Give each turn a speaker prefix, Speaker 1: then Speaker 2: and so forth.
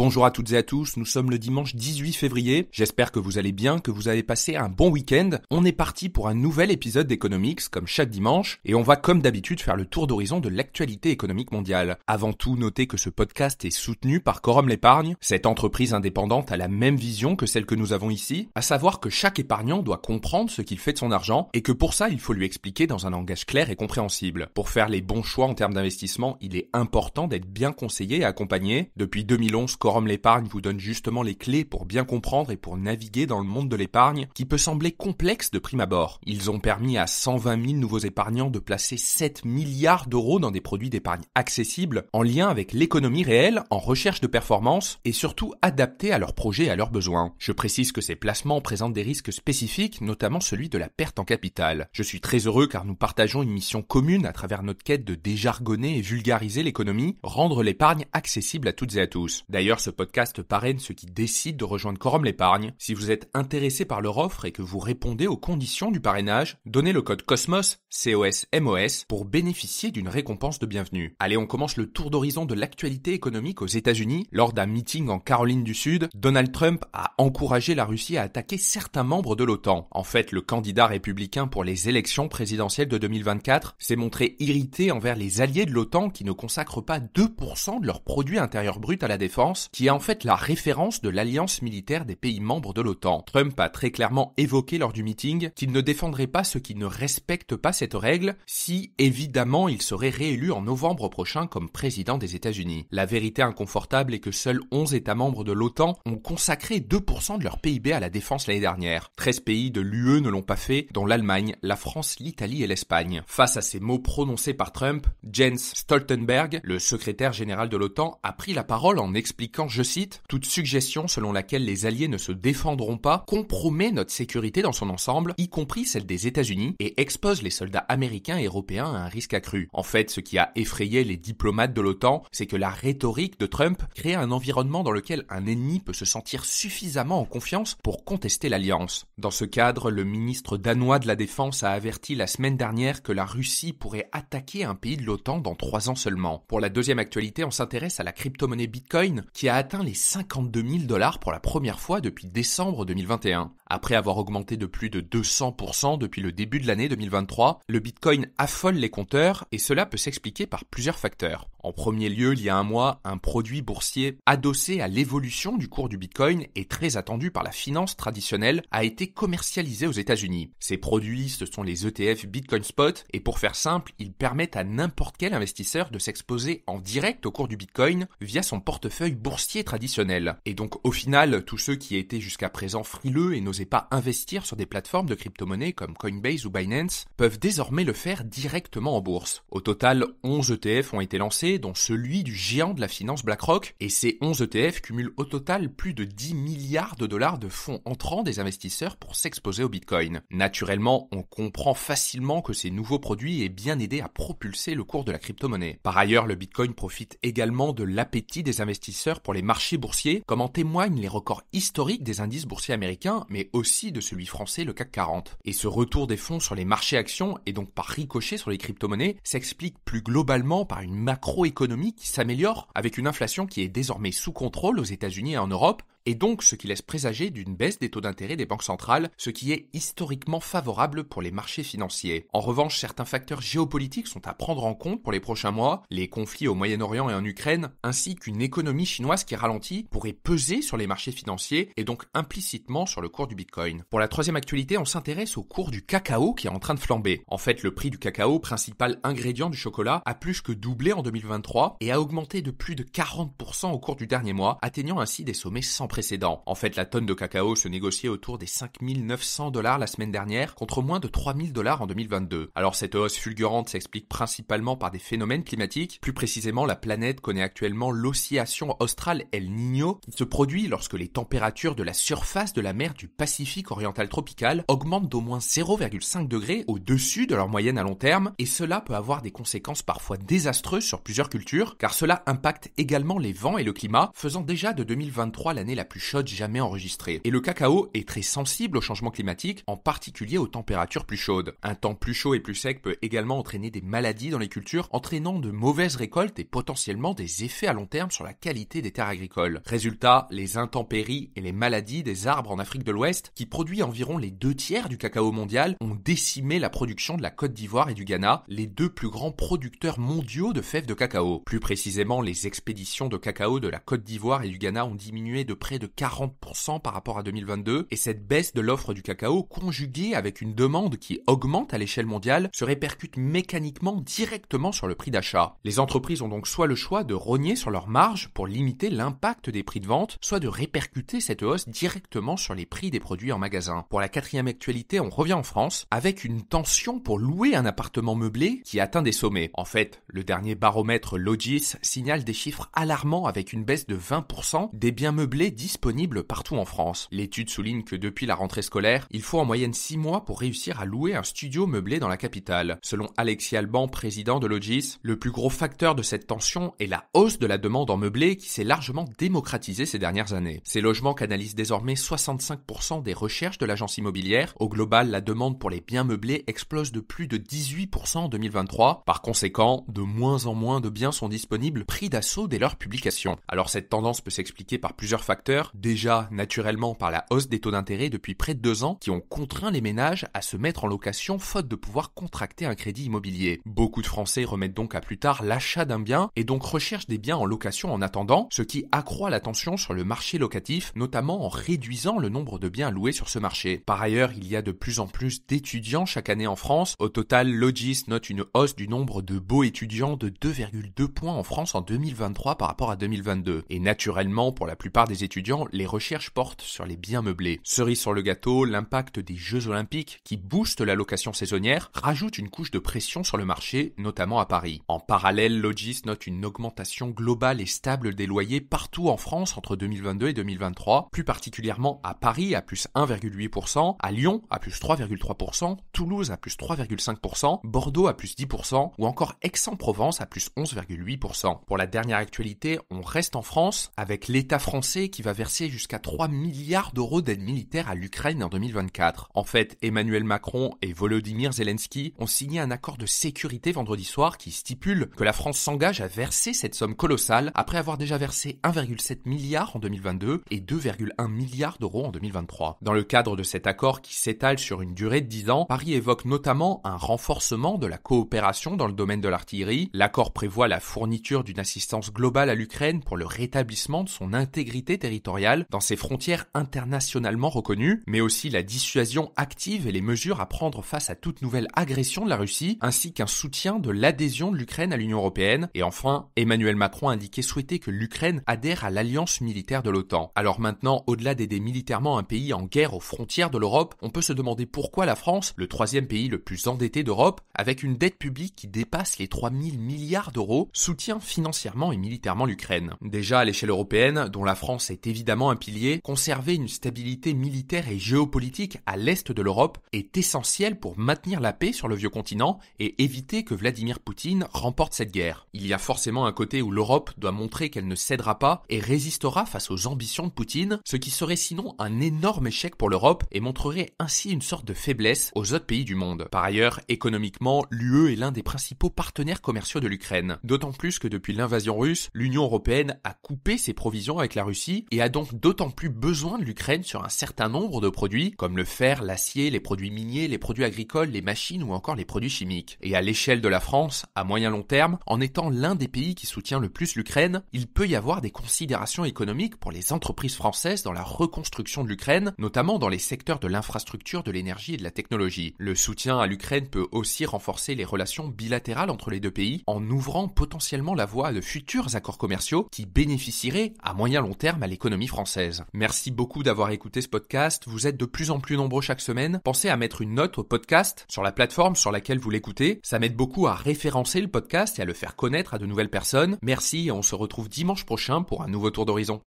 Speaker 1: Bonjour à toutes et à tous, nous sommes le dimanche 18 février, j'espère que vous allez bien, que vous avez passé un bon week-end. On est parti pour un nouvel épisode d'Economics, comme chaque dimanche, et on va comme d'habitude faire le tour d'horizon de l'actualité économique mondiale. Avant tout, notez que ce podcast est soutenu par Quorum l'Épargne. Cette entreprise indépendante a la même vision que celle que nous avons ici, à savoir que chaque épargnant doit comprendre ce qu'il fait de son argent, et que pour ça, il faut lui expliquer dans un langage clair et compréhensible. Pour faire les bons choix en termes d'investissement, il est important d'être bien conseillé et accompagné. Depuis 2011, Quorum l'Épargne vous donne justement les clés pour bien comprendre et pour naviguer dans le monde de l'épargne qui peut sembler complexe de prime abord. Ils ont permis à 120 000 nouveaux épargnants de placer 7 milliards d'euros dans des produits d'épargne accessibles, en lien avec l'économie réelle, en recherche de performance et surtout adaptés à leurs projets et à leurs besoins. Je précise que ces placements présentent des risques spécifiques, notamment celui de la perte en capital. Je suis très heureux car nous partageons une mission commune à travers notre quête de déjargonner et vulgariser l'économie, rendre l'épargne accessible à toutes et à tous. D'ailleurs, ce podcast parraine ceux qui décident de rejoindre Quorum l'Épargne. Si vous êtes intéressé par leur offre et que vous répondez aux conditions du parrainage, donnez le code COSMOS, COSMOS, pour bénéficier d'une récompense de bienvenue. Allez, on commence le tour d'horizon de l'actualité économique aux États-Unis. Lors d'un meeting en Caroline du Sud, Donald Trump a encouragé la Russie à attaquer certains membres de l'OTAN. En fait, le candidat républicain pour les élections présidentielles de 2024 s'est montré irrité envers les alliés de l'OTAN qui ne consacrent pas 2% de leur produit intérieur brut à la défense, qui est en fait la référence de l'alliance militaire des pays membres de l'OTAN. Trump a très clairement évoqué lors du meeting qu'il ne défendrait pas ceux qui ne respectent pas cette règle si, évidemment, il serait réélu en novembre prochain comme président des États-Unis. La vérité inconfortable est que seuls 11 États membres de l'OTAN ont consacré 2% de leur PIB à la défense l'année dernière. 13 pays de l'UE ne l'ont pas fait, dont l'Allemagne, la France, l'Italie et l'Espagne. Face à ces mots prononcés par Trump, Jens Stoltenberg, le secrétaire général de l'OTAN, a pris la parole en expliquant, je cite, « Toute suggestion selon laquelle les alliés ne se défendront pas compromet notre sécurité dans son ensemble, y compris celle des États-Unis, et expose les soldats américains et européens à un risque accru. » En fait, ce qui a effrayé les diplomates de l'OTAN, c'est que la rhétorique de Trump crée un environnement dans lequel un ennemi peut se sentir suffisamment en confiance pour contester l'alliance. Dans ce cadre, le ministre danois de la Défense a averti la semaine dernière que la Russie pourrait attaquer un pays de l'OTAN dans 3 ans seulement. Pour la deuxième actualité, on s'intéresse à la crypto-monnaie Bitcoin qui a atteint les 52 000 $ pour la première fois depuis décembre 2021. Après avoir augmenté de plus de 200% depuis le début de l'année 2023, le Bitcoin affole les compteurs et cela peut s'expliquer par plusieurs facteurs. En premier lieu, il y a un mois, un produit boursier adossé à l'évolution du cours du Bitcoin et très attendu par la finance traditionnelle a été commercialisé aux États-Unis. Ces produits, ce sont les ETF Bitcoin Spot et pour faire simple, ils permettent à n'importe quel investisseur de s'exposer en direct au cours du Bitcoin via son portefeuille boursier traditionnel. Et donc au final, tous ceux qui étaient jusqu'à présent frileux et n'osaient pas investir sur des plateformes de crypto-monnaie comme Coinbase ou Binance peuvent désormais le faire directement en bourse. Au total, 11 ETF ont été lancés, dont celui du géant de la finance BlackRock, et ces 11 ETF cumulent au total plus de 10 milliards de dollars de fonds entrants des investisseurs pour s'exposer au Bitcoin. Naturellement, on comprend facilement que ces nouveaux produits aient bien aidé à propulser le cours de la crypto-monnaie. Par ailleurs, le Bitcoin profite également de l'appétit des investisseurs pour les marchés boursiers, comme en témoignent les records historiques des indices boursiers américains, mais aussi de celui français, le CAC 40. Et ce retour des fonds sur les marchés actions, et donc par ricochet sur les crypto-monnaies, s'explique plus globalement par une macroéconomie qui s'améliore, avec une inflation qui est désormais sous contrôle aux États-Unis et en Europe, et donc ce qui laisse présager d'une baisse des taux d'intérêt des banques centrales, ce qui est historiquement favorable pour les marchés financiers. En revanche, certains facteurs géopolitiques sont à prendre en compte pour les prochains mois. Les conflits au Moyen-Orient et en Ukraine, ainsi qu'une économie chinoise qui ralentit, pourraient peser sur les marchés financiers et donc implicitement sur le cours du Bitcoin. Pour la troisième actualité, on s'intéresse au cours du cacao qui est en train de flamber. En fait, le prix du cacao, principal ingrédient du chocolat, a plus que doublé en 2023 et a augmenté de plus de 40% au cours du dernier mois, atteignant ainsi des sommets sans précédent. En fait, la tonne de cacao se négociait autour des 5 900 $ la semaine dernière, contre moins de 3 000 $ en 2022. Alors cette hausse fulgurante s'explique principalement par des phénomènes climatiques. Plus précisément, la planète connaît actuellement l'oscillation australe El Niño, qui se produit lorsque les températures de la surface de la mer du Pacifique oriental tropical augmentent d'au moins 0,5 degrés au-dessus de leur moyenne à long terme, et cela peut avoir des conséquences parfois désastreuses sur plusieurs cultures, car cela impacte également les vents et le climat, faisant déjà de 2023 l'année la plus chaude jamais enregistrée. Et le cacao est très sensible au changement climatique, en particulier aux températures plus chaudes. Un temps plus chaud et plus sec peut également entraîner des maladies dans les cultures, entraînant de mauvaises récoltes et potentiellement des effets à long terme sur la qualité des terres agricoles. Résultat, les intempéries et les maladies des arbres en Afrique de l'Ouest, qui produit environ les 2/3 du cacao mondial, ont décimé la production de la Côte d'Ivoire et du Ghana, les deux plus grands producteurs mondiaux de fèves de cacao. Plus précisément, les expéditions de cacao de la Côte d'Ivoire et du Ghana ont diminué de près de 40% par rapport à 2022, et cette baisse de l'offre du cacao, conjuguée avec une demande qui augmente à l'échelle mondiale, se répercute mécaniquement directement sur le prix d'achat. Les entreprises ont donc soit le choix de rogner sur leurs marges pour limiter l'impact des prix de vente, soit de répercuter cette hausse directement sur les prix des produits en magasin. Pour la quatrième actualité, on revient en France avec une tension pour louer un appartement meublé qui atteint des sommets. En fait, le dernier baromètre Logis signale des chiffres alarmants avec une baisse de 20% des biens meublés disponibles partout en France. L'étude souligne que depuis la rentrée scolaire, il faut en moyenne 6 mois pour réussir à louer un studio meublé dans la capitale. Selon Alexis Alban, président de Logis, le plus gros facteur de cette tension est la hausse de la demande en meublé qui s'est largement démocratisée ces dernières années. Ces logements canalisent désormais 65% des recherches de l'agence immobilière. Au global, la demande pour les biens meublés explose de plus de 18% en 2023. Par conséquent, de moins en moins de biens sont disponibles pris d'assaut dès leur publication. Alors cette tendance peut s'expliquer par plusieurs facteurs. Déjà, naturellement, par la hausse des taux d'intérêt depuis près de 2 ans qui ont contraint les ménages à se mettre en location faute de pouvoir contracter un crédit immobilier. Beaucoup de Français remettent donc à plus tard l'achat d'un bien et donc recherchent des biens en location en attendant, ce qui accroît la tension sur le marché locatif, notamment en réduisant le nombre de biens loués sur ce marché. Par ailleurs, il y a de plus en plus d'étudiants chaque année en France. Au total, Logis note une hausse du nombre de beaux étudiants de 2,2 points en France en 2023 par rapport à 2022. Et naturellement, pour la plupart des étudiants, les recherches portent sur les biens meublés. Cerise sur le gâteau, l'impact des Jeux Olympiques qui boostent la location saisonnière rajoute une couche de pression sur le marché, notamment à Paris. En parallèle, Logis note une augmentation globale et stable des loyers partout en France entre 2022 et 2023, plus particulièrement à Paris à plus 1,8%, à Lyon à plus 3,3%, Toulouse à plus 3,5%, Bordeaux à plus 10% ou encore Aix-en-Provence à plus 11,8%. Pour la dernière actualité, on reste en France avec l'État français qui va verser jusqu'à 3 milliards d'euros d'aide militaire à l'Ukraine en 2024. En fait, Emmanuel Macron et Volodymyr Zelensky ont signé un accord de sécurité vendredi soir qui stipule que la France s'engage à verser cette somme colossale après avoir déjà versé 1,7 milliard en 2022 et 2,1 milliards d'euros en 2023. Dans le cadre de cet accord qui s'étale sur une durée de 10 ans, Paris évoque notamment un renforcement de la coopération dans le domaine de l'artillerie. L'accord prévoit la fourniture d'une assistance globale à l'Ukraine pour le rétablissement de son intégrité territoriale dans ses frontières internationalement reconnues, mais aussi la dissuasion active et les mesures à prendre face à toute nouvelle agression de la Russie, ainsi qu'un soutien de l'adhésion de l'Ukraine à l'Union européenne. Et enfin, Emmanuel Macron a indiqué souhaiter que l'Ukraine adhère à l'alliance militaire de l'OTAN. Alors maintenant, au-delà d'aider militairement un pays en guerre aux frontières de l'Europe, on peut se demander pourquoi la France, le troisième pays le plus endetté d'Europe, avec une dette publique qui dépasse les 3 000 milliards d'euros, soutient financièrement et militairement l'Ukraine. Déjà à l'échelle européenne, dont la France est évidemment un pilier, conserver une stabilité militaire et géopolitique à l'est de l'Europe est essentiel pour maintenir la paix sur le vieux continent et éviter que Vladimir Poutine remporte cette guerre. Il y a forcément un côté où l'Europe doit montrer qu'elle ne cédera pas et résistera face aux ambitions de Poutine, ce qui serait sinon un énorme échec pour l'Europe et montrerait ainsi une sorte de faiblesse aux autres pays du monde. Par ailleurs, économiquement, l'UE est l'un des principaux partenaires commerciaux de l'Ukraine. D'autant plus que depuis l'invasion russe, l'Union européenne a coupé ses provisions avec la Russie et a donc d'autant plus besoin de l'Ukraine sur un certain nombre de produits comme le fer, l'acier, les produits miniers, les produits agricoles, les machines ou encore les produits chimiques. Et à l'échelle de la France, à moyen long terme, en étant l'un des pays qui soutient le plus l'Ukraine, il peut y avoir des considérations économiques pour les entreprises françaises dans la reconstruction de l'Ukraine, notamment dans les secteurs de l'infrastructure, de l'énergie et de la technologie. Le soutien à l'Ukraine peut aussi renforcer les relations bilatérales entre les deux pays en ouvrant potentiellement la voie à de futurs accords commerciaux qui bénéficieraient à moyen long terme à l'économie française. Merci beaucoup d'avoir écouté ce podcast. Vous êtes de plus en plus nombreux chaque semaine. Pensez à mettre une note au podcast sur la plateforme sur laquelle vous l'écoutez. Ça m'aide beaucoup à référencer le podcast et à le faire connaître à de nouvelles personnes. Merci et on se retrouve dimanche prochain pour un nouveau tour d'horizon.